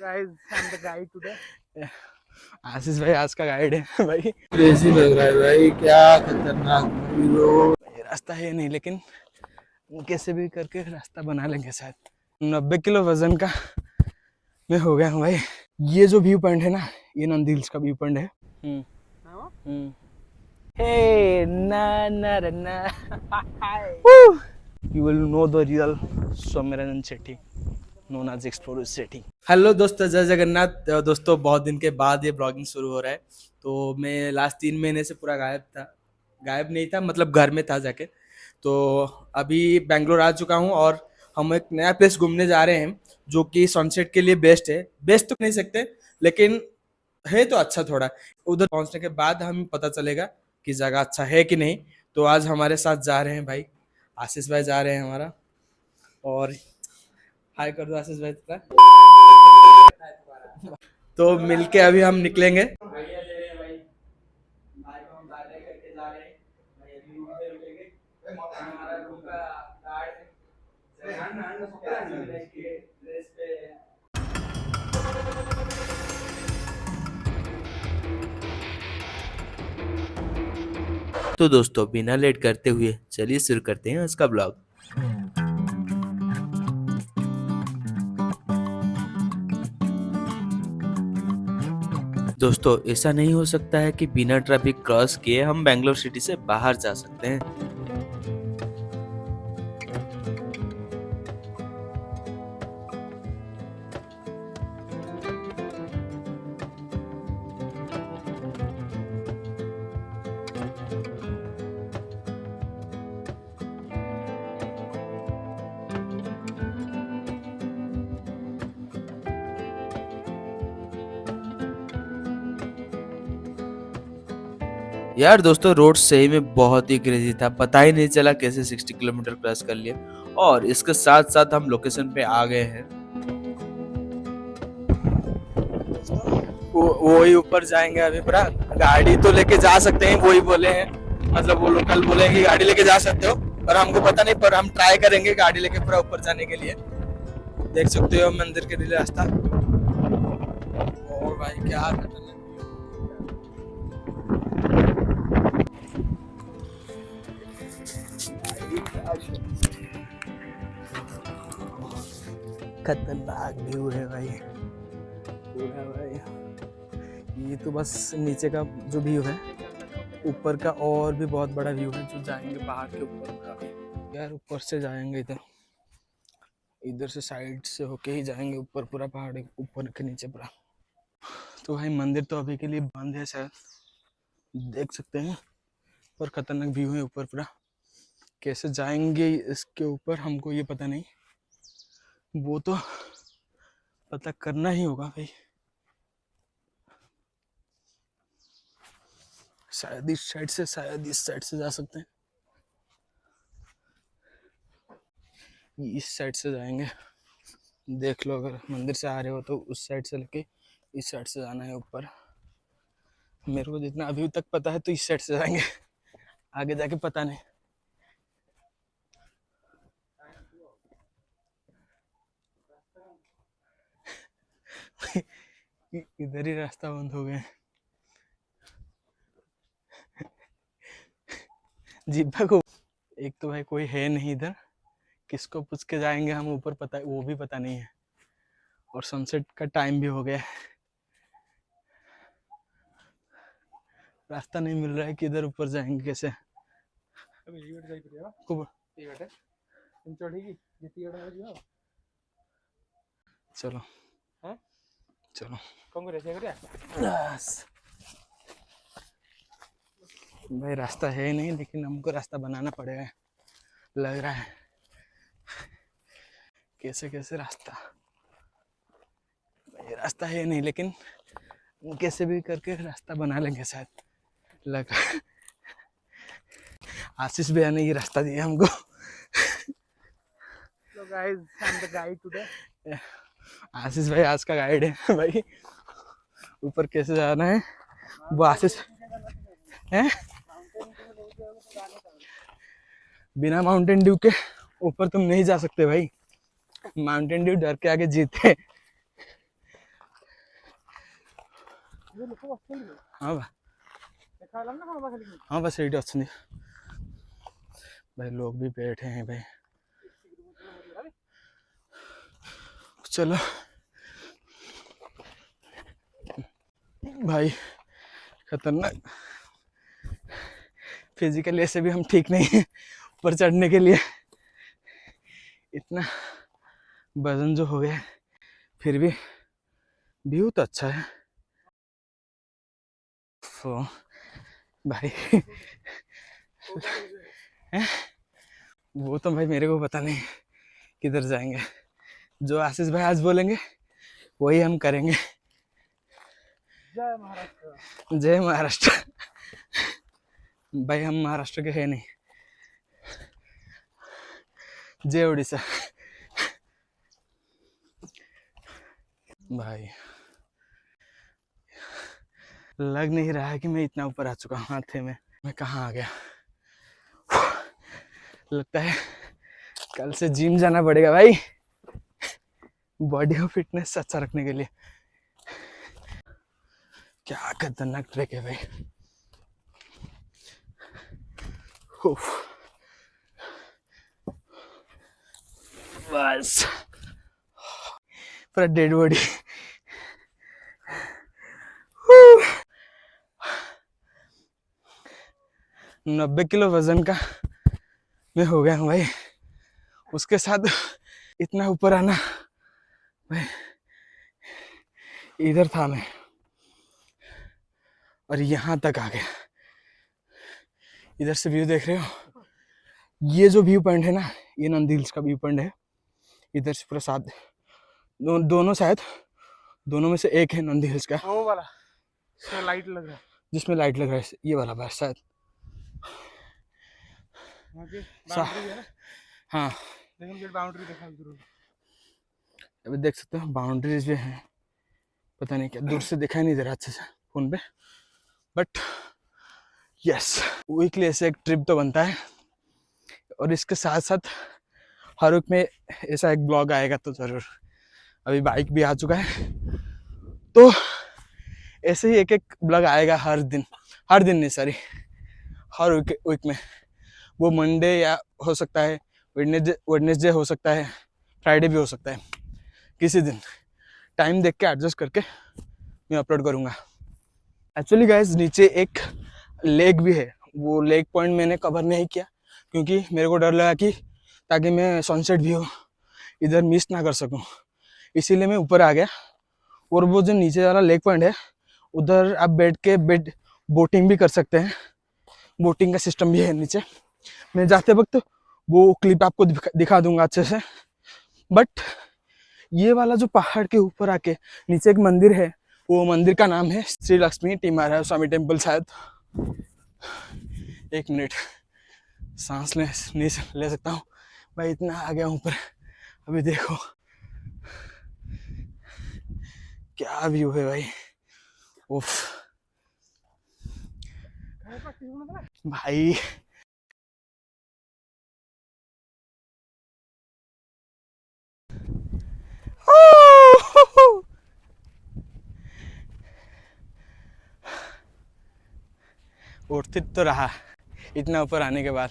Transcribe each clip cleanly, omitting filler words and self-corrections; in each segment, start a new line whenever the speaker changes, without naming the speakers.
guys, I'm the guide today.
आशीष भाई आज का गाइड है भाई।
क्रेजी लग रहा है भाई, क्या खतरनाक हीरो।
रास्ता है नहीं लेकिन कैसे भी करके रास्ता बना लेंगे शायद। 90 किलो वजन का मैं हो गया हूँ भाई। ये जो व्यू पॉइंट है ना, ये नंदी हिल्स का व्यू पॉइंट है। Hey, na na na na. Woo! You will know the real Soumyaranjan Shetty, known as Explorer Shetty. Hello दोस्तों, जय जगन्नाथ। दोस्तों बहुत दिन के बाद ये ब्लॉगिंग शुरू हो रहा है। तो मैं लास्ट 3 महीने से पूरा गायब नहीं था, मतलब घर में था जाके। तो अभी बेंगलोर आ चुका हूँ और हम एक नया प्लेस घूमने जा रहे हैं जो कि सनसेट के लिए बेस्ट है। बेस्ट तो नहीं सकते लेकिन है तो अच्छा थोड़ा। उधर पहुंचने के बाद हमें पता चलेगा कि जगह अच्छा है कि नहीं। तो आज हमारे साथ जा रहे हैं भाई, आशीष भाई जा रहे हैं हमारा। और हाय कर दो आशीष भाई तेरा। तो मिलके अभी हम निकलेंगे।
तो दोस्तों बिना लेट करते हुए चलिए शुरू करते हैं उसका ब्लॉग। दोस्तों ऐसा नहीं हो सकता है कि बिना ट्रैफिक क्रॉस किए हम बेंगलोर सिटी से बाहर जा सकते हैं। यार दोस्तों रोड सही में बहुत ही क्रेजी था, पता ही नहीं चला कैसे 60 किलोमीटर क्रॉस कर लिए। और इसके साथ साथ हम लोकेशन पे आ गए हैं।
वही ऊपर जाएंगे अभी पूरा। गाड़ी तो लेके जा सकते हैं, वही बोले हैं, मतलब वो लोकल बोले कि गाड़ी लेके जा सकते हो, पर हमको पता नहीं, पर हम ट्राई करेंगे गाड़ी लेके पूरा ऊपर जाने के लिए। देख सकते हो मंदिर के लिए रास्ता। और भाई क्या खतरनाक व्यू है भाई पूरा भाई। ये तो बस नीचे का जो व्यू है, ऊपर का और भी बहुत बड़ा व्यू है जो जाएंगे पहाड़ के ऊपर। यार ऊपर से जाएंगे, इधर से साइड से होके ही जाएंगे ऊपर, पूरा पहाड़ ऊपर के नीचे पूरा। तो भाई मंदिर तो अभी के लिए बंद है शायद, देख सकते हैं, पर खतरनाक व्यू है ऊपर पूरा। कैसे जाएंगे इसके ऊपर हमको ये पता नहीं, वो तो पता करना ही होगा भाई। शायद इस साइड से, शायद इस साइड से जा सकते हैं। इस साइड से जाएंगे, देख लो, अगर मंदिर से आ रहे हो तो उस साइड से लेके इस साइड से जाना है ऊपर। मेरे को जितना अभी तक पता है तो इस साइड से जाएंगे, आगे जाके पता नहीं। इधर ही रास्ता बंद हो गया। जिब्बा को एक तो भाई कोई है नहीं इधर, किसको पूछ के जाएंगे हम ऊपर, पता वो भी पता नहीं है। और सनसेट का टाइम भी हो गया है, रास्ता नहीं मिल रहा है कि इधर ऊपर जाएंगे कैसे। चलो चलो भाई, रास्ता है नहीं लेकिन हमको रास्ता बनाना पड़ेगा लग रहा है। कैसे कैसे रास्ता, भाई रास्ता है नहीं लेकिन कैसे भी करके रास्ता बना लेंगे शायद लग। आशीष भैया ने ये रास्ता दिया हमको।
So guys, I'm the guide today.
आशीष भाई आज का गाइड है भाई। ऊपर कैसे जाना है वो आशीष है। बिना माउंटेन ड्यू के ऊपर तुम नहीं जा सकते भाई। माउंटेन ड्यू डर के आगे जीते। हाँ बा हाँ बस एटी अच्छी भाई, लोग भी बैठे हैं भाई। चलो भाई, खतरनाक। फिजिकली ऐसे भी हम ठीक नहीं है ऊपर चढ़ने के लिए, इतना वजन जो हो गया, फिर भी व्यू तो अच्छा है। तो भाई वो तो भाई मेरे को पता नहीं किधर जाएंगे, जो आशीष भाई आज बोलेंगे वही हम करेंगे।
जय महाराष्ट्र।
जय महाराष्ट्र। भाई हम महाराष्ट्र के है नहीं, जय उड़ीसा। भाई लग नहीं रहा है कि मैं इतना ऊपर आ चुका हूँ, हाथे में मैं कहाँ आ गया। लगता है कल से जिम जाना पड़ेगा भाई, बॉडी को फिटनेस अच्छा रखने के लिए। क्या खतरनाक ट्रैक है भाई। उफ, बस पूरा डेड बॉडी। 90 किलो वजन का मैं हो गया हूँ भाई, उसके साथ इतना ऊपर आना भाई। इधर था मैं और यहाँ तक आ गया। इधर से व्यू देख रहे हो, ये जो व्यू पॉइंट है ना, ये नंदी हिल्स का व्यू पॉइंट है। इधर से पूरा साथ दोनों शायद दोनों में से एक है नंदी हिल्स का,
वो वाला इसमें लाइट लग रहा है,
जिसमें लाइट लग रहा है, ये वाला बस शायद।
बाउंड्री है ना।
हाँ
लेकिन बाउंड्री देखा जरूर।
अभी देख सकते हो बाउंड्रीज भी हैं, पता नहीं क्या, दूर से दिखाई नहीं दे रहा अच्छे से फोन पे, बट यस वीकली ऐसे एक ट्रिप तो बनता है। और इसके साथ साथ हर वीक में ऐसा एक ब्लॉग आएगा तो जरूर। अभी बाइक भी आ चुका है, तो ऐसे ही एक एक ब्लॉग आएगा हर दिन नहीं सॉरी, हर वीक में। वो मंडे या हो सकता है वेडनेसडे हो सकता है, फ्राइडे भी हो सकता है, किसी दिन टाइम देख के एडजस्ट करके मैं अपलोड करूँगा। एक्चुअली गाइस नीचे एक लेक भी है, वो लेक पॉइंट मैंने कवर नहीं किया क्योंकि मेरे को डर लगा कि ताकि मैं सनसेट व्यू इधर मिस ना कर सकूं, इसीलिए मैं ऊपर आ गया। और वो जो नीचे वाला लेक पॉइंट है, उधर आप बैठ के बोटिंग भी कर सकते हैं, बोटिंग का सिस्टम भी है नीचे। मैं जाते वक्त वो क्लिप आपको दिखा दूंगा अच्छे से। बट ये वाला जो पहाड़ के ऊपर आके नीचे एक मंदिर है, वो मंदिर का नाम है श्री लक्ष्मी टिमारा स्वामी टेम्पल शायद। एक मिनट सांस नहीं ले सकता हूँ भाई, इतना आ गया ऊपर। अभी देखो क्या व्यू है भाई, उफ भाई। उठते तो रहा इतना ऊपर आने के बाद।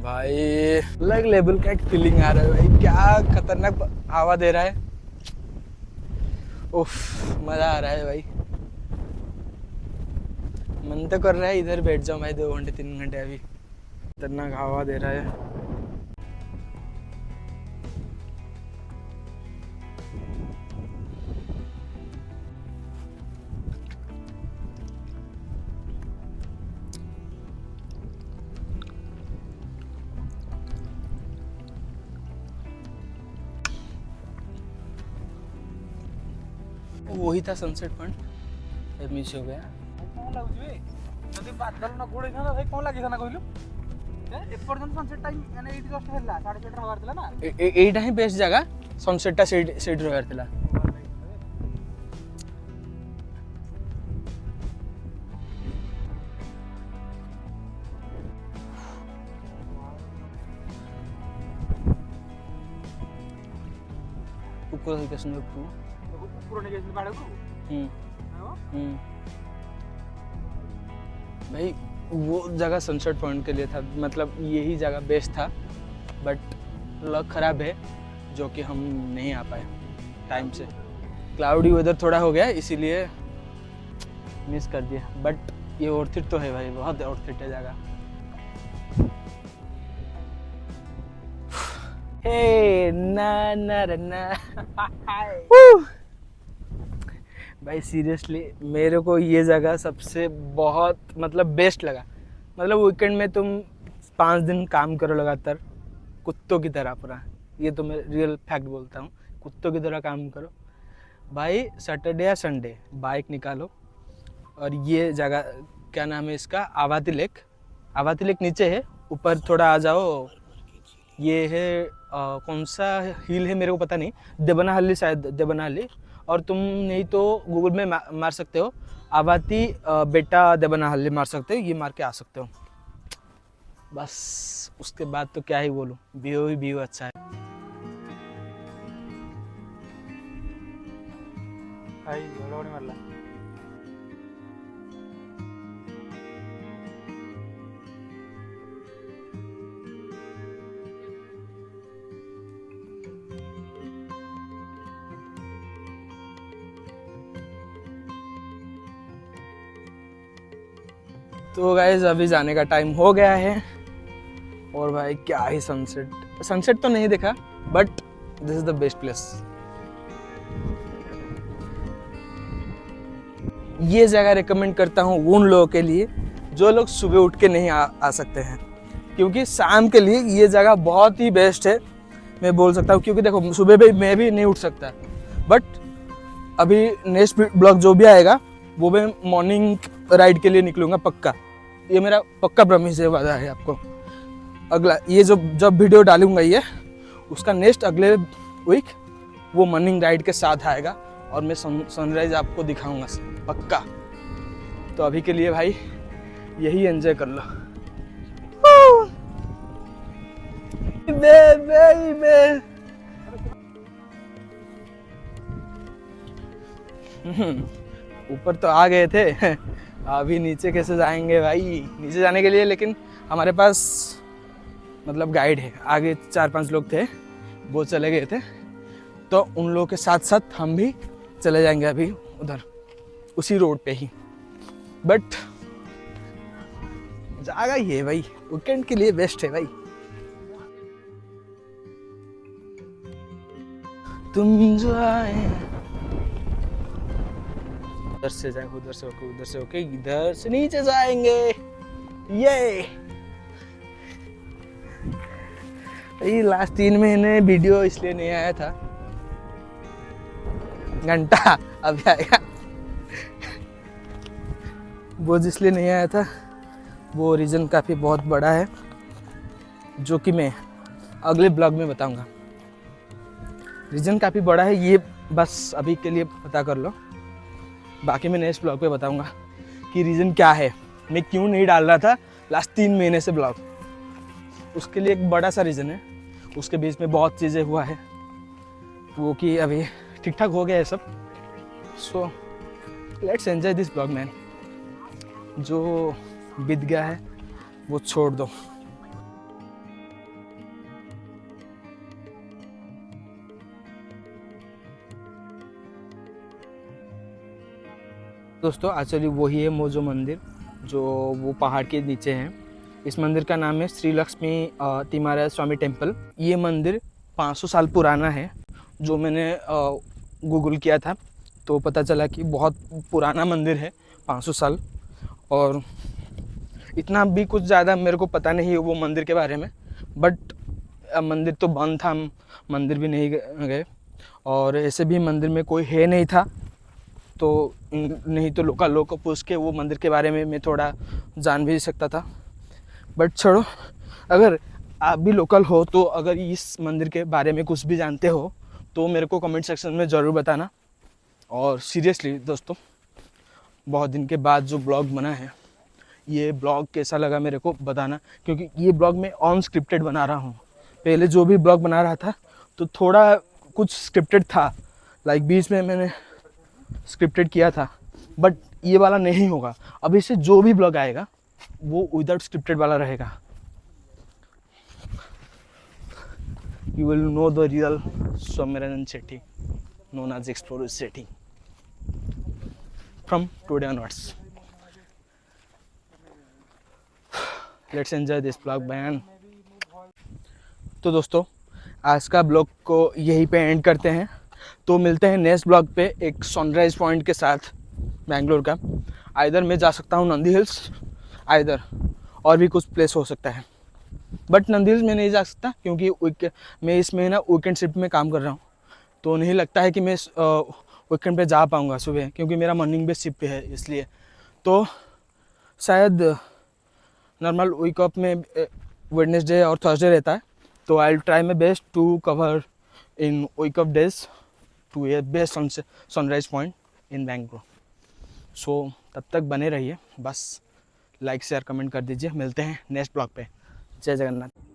भाई अलग लेवल का एक फीलिंग आ रहा है भाई, क्या खतरनाक हवा दे रहा है, उफ मजा आ रहा है भाई। मन तो कर रहा है इधर बैठ जाऊं भाई 2 घंटे 3 घंटे, अभी खतरनाक हवा दे रहा है। वही था सनसेट पॉइंट, मिस हो गया।
कौन लाଗୁଛି ବେ ଯଦି ବାଦଲ ନ ଘୋଡେଇଥାନ୍ତା ଭାଇ କଣ ଲାଗିଥାନ୍ତା କହିଲୁ? ଏପର୍ଯ୍ୟନ୍ତ ସନସେଟ୍ ଟାଇମ୍ ମାନେ ଏଇଠି ଜଷ୍ଟ ହେଲା 6:30 ହବାର ଥିଲା ନା।
ଏଇଟା ହିଁ ବେଷ୍ଟ ଜାଗା, ସନସେଟଟା ସେଇଠି ରହିବାର ଥିଲା। উপরে গেছে না একটু
পুরনো গেছিল পাহাড়ে উপর
भाई वो जगह सनसेट पॉइंट के लिए था, मतलब यही जगह बेस्ट था, बट लक खराब है जो कि हम नहीं आ पाए टाइम से। क्लाउडी वेदर थोड़ा हो गया इसीलिए मिस कर दिया, बट ये वर्थ इट तो है भाई, बहुत वर्थ इट है जगह। हे ना ना रे ना भाई सीरियसली मेरे को ये जगह सबसे बहुत मतलब बेस्ट लगा। मतलब वीकेंड में तुम 5 दिन काम करो लगातार कुत्तों की तरह पूरा, ये तो मैं रियल फैक्ट बोलता हूँ, कुत्तों की तरह काम करो भाई। सैटरडे या संडे बाइक निकालो और ये जगह क्या नाम है इसका, आवाती लेक। आवाती लेक नीचे है, ऊपर थोड़ा आ जाओ, ये है कौन सा हिल है मेरे को पता नहीं, देवनाहल्ली शायद, देवनाहल्ली। और तुम नहीं तो गूगल में मार सकते हो आवाती बेटा देवनाहल्ली मार सकते हो, ये मार के आ सकते हो। बस उसके बाद तो क्या ही बोलूँ, व्यू ही व्यू अच्छा है।
भाई घोड़ी मारला
तो गाइज अभी जाने का टाइम हो गया है और भाई क्या ही सनसेट तो नहीं देखा, but this is the best place. ये जगह रिकमेंड करता हूँ उन लोगों के लिए जो लोग सुबह उठ के नहीं आ सकते हैं, क्योंकि शाम के लिए ये जगह बहुत ही बेस्ट है, मैं बोल सकता हूँ। क्योंकि देखो सुबह भी मैं भी नहीं उठ सकता, बट अभी नेक्स्ट ब्लॉग जो भी आएगा वो मैं मॉर्निंग राइड के लिए निकलूँगा पक्का, ये मेरा पक्का प्रॉमिस है, वादा है आपको। अगला ये जब वीडियो डालूंगा ये उसका नेक्स्ट अगले वीक वो मॉर्निंग राइड के साथ आएगा और मैं सनराइज आपको दिखाऊंगा पक्का। तो अभी के लिए भाई यही एंजॉय कर लो। ऊपर तो आ गए थे, अभी नीचे कैसे जाएंगे भाई, नीचे जाने के लिए लेकिन हमारे पास मतलब गाइड है। आगे 4-5 लोग थे वो चले गए थे, तो उन लोगों के साथ साथ हम भी चले जाएंगे अभी उधर उसी रोड पे ही। बट जगह ही है भाई, वीकेंड के लिए बेस्ट है भाई। तुम जो आए उधर से जाए, उधर से होके, उधर से होके, इधर से नीचे जाएंगे। ये लास्ट 3 महीने वीडियो इसलिए नहीं आया था, घंटा अभी आएगा। वो जिसलिए नहीं आया था वो रीज़न काफ़ी बहुत बड़ा है, जो कि मैं अगले ब्लॉग में बताऊंगा। रीज़न काफ़ी बड़ा है, ये बस अभी के लिए पता कर लो, बाकी मैं नेक्स्ट ब्लॉग पे बताऊंगा कि रीज़न क्या है, मैं क्यों नहीं डाल रहा था लास्ट 3 महीने से ब्लॉग। उसके लिए एक बड़ा सा रीज़न है, उसके बीच में बहुत चीज़ें हुआ है, वो कि अभी ठीक ठाक हो गया है सब। So let's enjoy this blog man, जो बीत गया है वो छोड़ दो। दोस्तों एक्चुअली वही है मोजो मंदिर, जो वो पहाड़ के नीचे है। इस मंदिर का नाम है श्री लक्ष्मी तिमारा स्वामी टेम्पल। ये मंदिर 500 साल पुराना है, जो मैंने गूगल किया था तो पता चला कि बहुत पुराना मंदिर है, 500 साल। और इतना भी कुछ ज़्यादा मेरे को पता नहीं है वो मंदिर के बारे में, बट मंदिर तो बंद था, हम मंदिर भी नहीं गए, और ऐसे भी मंदिर में कोई है नहीं था, तो नहीं तो लोकल लोग को पूछ के वो मंदिर के बारे में मैं थोड़ा जान भी सकता था। बट छोड़ो, अगर आप भी लोकल हो तो अगर इस मंदिर के बारे में कुछ भी जानते हो तो मेरे को कमेंट सेक्शन में ज़रूर बताना। और सीरियसली दोस्तों, बहुत दिन के बाद जो ब्लॉग बना है, ये ब्लॉग कैसा लगा मेरे को बताना, क्योंकि ये ब्लॉग मैं ऑन स्क्रिप्टेड बना रहा हूँ। पहले जो भी ब्लॉग बना रहा था तो थोड़ा कुछ स्क्रिप्टेड था, लाइक बीच में मैंने स्क्रिप्टेड किया था, बट ये वाला नहीं होगा। अभी से जो भी ब्लॉग आएगा वो विदाउट स्क्रिप्टेड वाला रहेगा। You will know the real Soumyaranjan Shetty, known as Explorer City, from today onwards. Let's enjoy this vlog, man. तो दोस्तों आज का ब्लॉग को यहीं पे एंड करते हैं। तो मिलते हैं नेक्स्ट ब्लॉग पे एक सनराइज पॉइंट के साथ बैंगलोर का। आइदर मैं जा सकता हूँ नंदी हिल्स, आइदर और भी कुछ प्लेस हो सकता है, बट नंदी हिल्स में नहीं जा सकता क्योंकि मैं इस महीना वीकेंड शिफ्ट में काम कर रहा हूँ, तो नहीं लगता है कि मैं वीकेंड पे जा पाऊँगा सुबह, क्योंकि मेरा मॉर्निंग बेस शिफ्ट पे है इसलिए। तो शायद नॉर्मल वीक ऑफ में वेडनेसडे और थर्सडे रहता है, तो I will try my best to cover in week off days to a best sunrise point in Bangalore. So तब तक बने रहिए, बस लाइक शेयर कमेंट कर दीजिए। मिलते हैं नेक्स्ट ब्लॉग पे। जय जगन्नाथ।